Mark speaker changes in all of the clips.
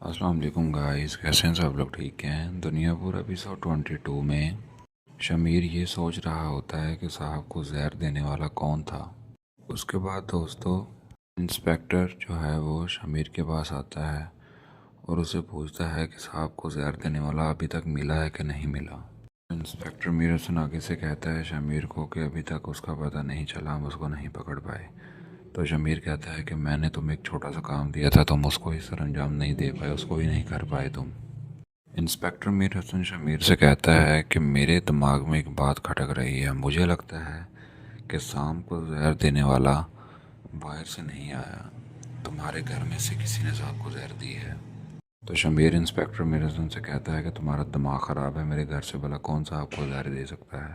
Speaker 1: السلام علیکم گائز، کیسے ہیں سب لوگ؟ ٹھیک ہیں؟ دنیا پور ایپیسوڈ 22 میں شمیر یہ سوچ رہا ہوتا ہے کہ صاحب کو زہر دینے والا کون تھا۔ اس کے بعد دوستو انسپیکٹر جو ہے وہ شمیر کے پاس آتا ہے اور اسے پوچھتا ہے کہ صاحب کو زہر دینے والا ابھی تک ملا ہے کہ نہیں ملا۔ انسپیکٹر میر حسن آگے سے کہتا ہے شمیر کو کہ ابھی تک اس کا پتہ نہیں چلا، ہم اس کو نہیں پکڑ پائے۔ تو شمیر کہتا ہے کہ میں نے تمہیں ایک چھوٹا سا کام دیا تھا، تم اس کو اس سر انجام نہیں دے پائے، اس کو بھی نہیں کر پائے تم۔ انسپیکٹر میر حسن شمیر سے کہتا ہے کہ میرے دماغ میں ایک بات کھٹک رہی ہے، مجھے لگتا ہے کہ شام کو زہر دینے والا باہر سے نہیں آیا، تمہارے گھر میں سے کسی نے صاحب کو زہر دی ہے۔ تو شمیر انسپیکٹر میر حسن سے کہتا ہے کہ تمہارا دماغ خراب ہے، میرے گھر سے بھلا کون صاحب کو زہر دے سکتا ہے۔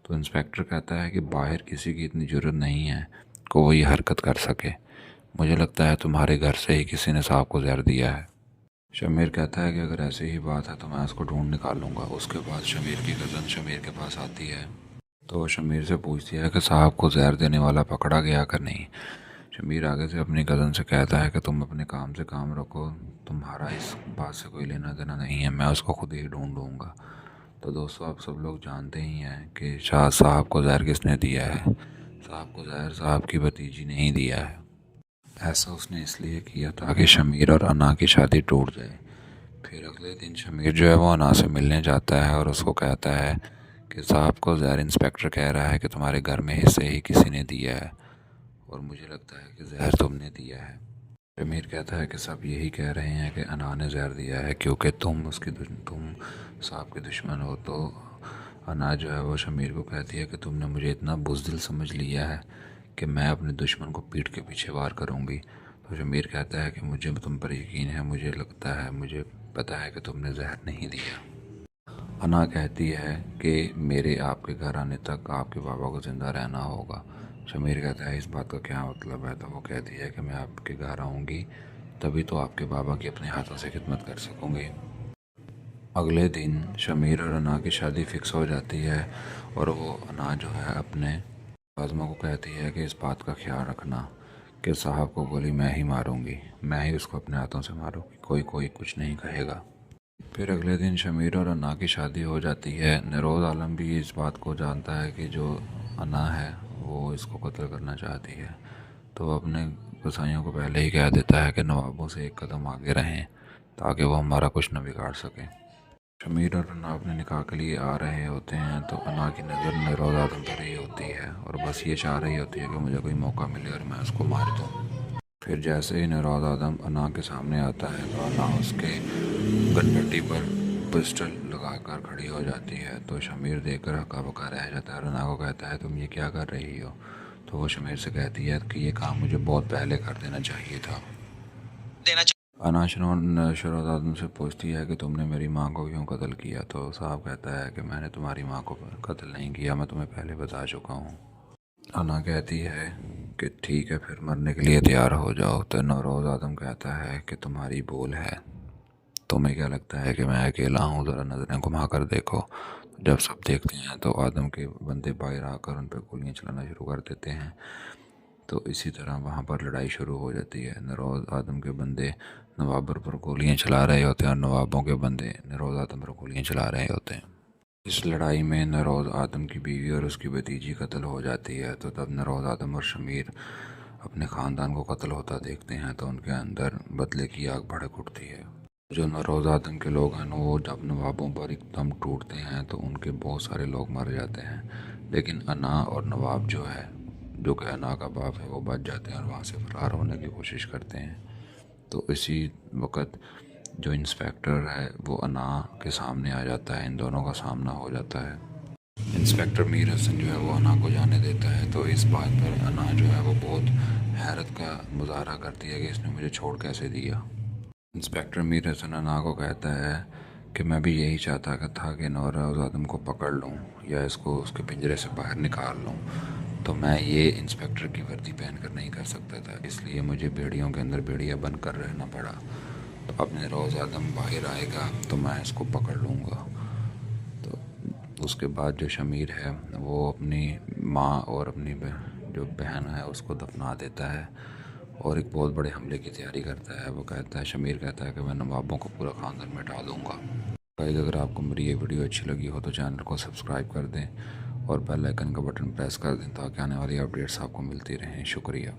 Speaker 1: تو انسپیکٹر کہتا ہے کہ باہر کسی کی اتنی ضرورت نہیں ہے کہ وہ یہ حرکت کر سکے، مجھے لگتا ہے تمہارے گھر سے ہی کسی نے صاحب کو زہر دیا ہے۔ شمیر کہتا ہے کہ اگر ایسی ہی بات ہے تو میں اس کو ڈھونڈ نکالوں گا۔ اس کے بعد شمیر کی کزن شمیر کے پاس آتی ہے تو شمیر سے پوچھتی ہے کہ صاحب کو زہر دینے والا پکڑا گیا کہ نہیں۔ شمیر آگے سے اپنی کزن سے کہتا ہے کہ تم اپنے کام سے کام رکھو، تمہارا اس بات سے کوئی لینا دینا نہیں ہے، میں اس کو خود ہی ڈھونڈوں گا۔ تو دوستو آپ سب لوگ جانتے ہی ہیں کہ شاہ صاحب کو زہر کس نے دیا ہے۔ صاحب کو زہر صاحب کی بھتیجی نے ہی دیا ہے۔ ایسا اس نے اس لیے کیا تاکہ شمیر اور انا کی شادی ٹوٹ جائے۔ پھر اگلے دن شمیر جو ہے وہ انا سے ملنے جاتا ہے اور اس کو کہتا ہے کہ صاحب کو زہر انسپیکٹر کہہ رہا ہے کہ تمہارے گھر میں حصے ہی کسی نے دیا ہے اور مجھے لگتا ہے کہ زہر تم نے دیا ہے۔ شمیر کہتا ہے کہ سب یہی کہہ رہے ہیں کہ انا نے زہر دیا ہے کیونکہ تم صاحب کے دشمن ہو۔ تو انا جو ہے وہ شمیر کو کہتی ہے کہ تم نے مجھے اتنا بزدل سمجھ لیا ہے کہ میں اپنے دشمن کو پیٹھ کے پیچھے وار کروں گی۔ تو شمیر کہتا ہے کہ مجھے تم پر یقین ہے، مجھے لگتا ہے، مجھے پتہ ہے کہ تم نے زہر نہیں دیا۔ انا کہتی ہے کہ میرے آپ کے گھر آنے تک آپ کے بابا کو زندہ رہنا ہوگا۔ شمیر کہتا ہے اس بات کا کیا مطلب ہے؟ تو وہ کہتی ہے کہ میں آپ کے گھر آؤں گی تبھی تو آپ کے بابا کی اپنے ہاتھوں سے خدمت کر سکوں گی۔ اگلے دن شمیر اور انا کی شادی فکس ہو جاتی ہے اور وہ انا جو ہے اپنے عازمہ کو کہتی ہے کہ اس بات کا خیال رکھنا کہ صاحب کو گولی میں ہی ماروں گی، میں ہی اس کو اپنے ہاتھوں سے ماروں گی، کوئی کچھ نہیں کہے گا۔ پھر اگلے دن شمیر اور انا کی شادی ہو جاتی ہے۔ نروز عالم بھی اس بات کو جانتا ہے کہ جو انا ہے وہ اس کو قتل کرنا چاہتی ہے، تو وہ اپنے گسائیوں کو پہلے ہی کہہ دیتا ہے کہ نوابوں سے ایک قدم آگے رہیں تاکہ وہ ہمارا کچھ نہ بگاڑ سکیں۔ شمیر اور انا اپنے نکاح کے لیے آ رہے ہوتے ہیں تو انا کی نظر نروز عالم پر ہی ہوتی ہے اور بس یہ چاہ رہی ہوتی ہے کہ مجھے کوئی موقع ملے اور میں اس کو مار دوں۔ پھر جیسے ہی نروز آدم انا کے سامنے آتا ہے تو انا اس کے گنڈٹی پر پسٹل لگا کر کھڑی ہو جاتی ہے۔ تو شمیر دیکھ کر ہکا بکا رہ جاتا ہے اور انا کو کہتا ہے تم یہ کیا کر رہی ہو؟ تو وہ شمیر سے کہتی ہے کہ یہ کام مجھے بہت پہلے کر دینا چاہیے تھا۔ انا شروع آدم سے پوچھتی ہے کہ تم نے میری ماں کو کیوں قتل کیا؟ تو صاحب کہتا ہے کہ میں نے تمہاری ماں کو قتل نہیں کیا، میں تمہیں پہلے بتا چکا ہوں۔ انا کہتی ہے کہ ٹھیک ہے پھر مرنے کے لیے تیار ہو جاؤ۔ تو نوروز آدم کہتا ہے کہ تمہاری بول ہے، تمہیں کیا لگتا ہے کہ میں اکیلا ہوں؟ ذرا نظریں گھما کر دیکھو۔ جب سب دیکھتے ہیں تو آدم کے بندے باہر آ کر ان پہ گولیاں چلانا شروع کر دیتے ہیں۔ تو اسی طرح وہاں پر لڑائی شروع ہو جاتی ہے۔ نروز آدم کے بندے نواب پر گولیاں چلا رہے ہوتے ہیں اور نوابوں کے بندے نروز آدم پر گولیاں چلا رہے ہوتے ہیں۔ اس لڑائی میں نروز آدم کی بیوی اور اس کی بھتیجی قتل ہو جاتی ہے۔ تو تب نروز آدم اور شمیر اپنے خاندان کو قتل ہوتا دیکھتے ہیں تو ان کے اندر بدلے کی آگ بھڑک اٹھتی ہے۔ جو نروز آدم کے لوگ ہیں وہ جب نوابوں پر ایک دم ٹوٹتے ہیں تو ان کے بہت سارے لوگ مر جاتے ہیں، لیکن انا اور نواب جو ہے، جو کہ انا کا باپ ہے، وہ بچ جاتے ہیں اور وہاں سے فرار ہونے کی کوشش کرتے ہیں۔ تو اسی وقت جو انسپیکٹر ہے وہ انا کے سامنے آ جاتا ہے، ان دونوں کا سامنا ہو جاتا ہے۔ انسپیکٹر میر حسن جو ہے وہ انا کو جانے دیتا ہے تو اس بات پر انا جو ہے وہ بہت حیرت کا مظاہرہ کرتی ہے کہ اس نے مجھے چھوڑ کیسے دیا۔ انسپیکٹر میر حسن انا کو کہتا ہے کہ میں بھی یہی چاہتا تھا کہ نوروز آدم کو پکڑ لوں یا اس کو اس کے پنجرے سے باہر نکال لوں، تو میں یہ انسپیکٹر کی وردی پہن کر نہیں کر سکتا تھا، اس لیے مجھے بیڑیوں کے اندر بیڑیا بن کر رہنا پڑا۔ تو اب نروز آدم باہر آئے گا تو میں اس کو پکڑ لوں گا۔ تو اس کے بعد جو شمیر ہے وہ اپنی ماں اور اپنی جو بہن ہے اس کو دفنا دیتا ہے اور ایک بہت بڑے حملے کی تیاری کرتا ہے. وہ کہتا ہے، شمیر کہتا ہے کہ میں نوابوں کو پورا خاندان مٹا دوں گا. گائز اگر آپ کو میری یہ ویڈیو اچھی لگی ہو تو چینل کو سبسکرائب کر دیں اور بیل آئیکن کا بٹن پریس کر دیں تاکہ آنے والی اپڈیٹس آپ کو ملتی رہیں. شکریہ.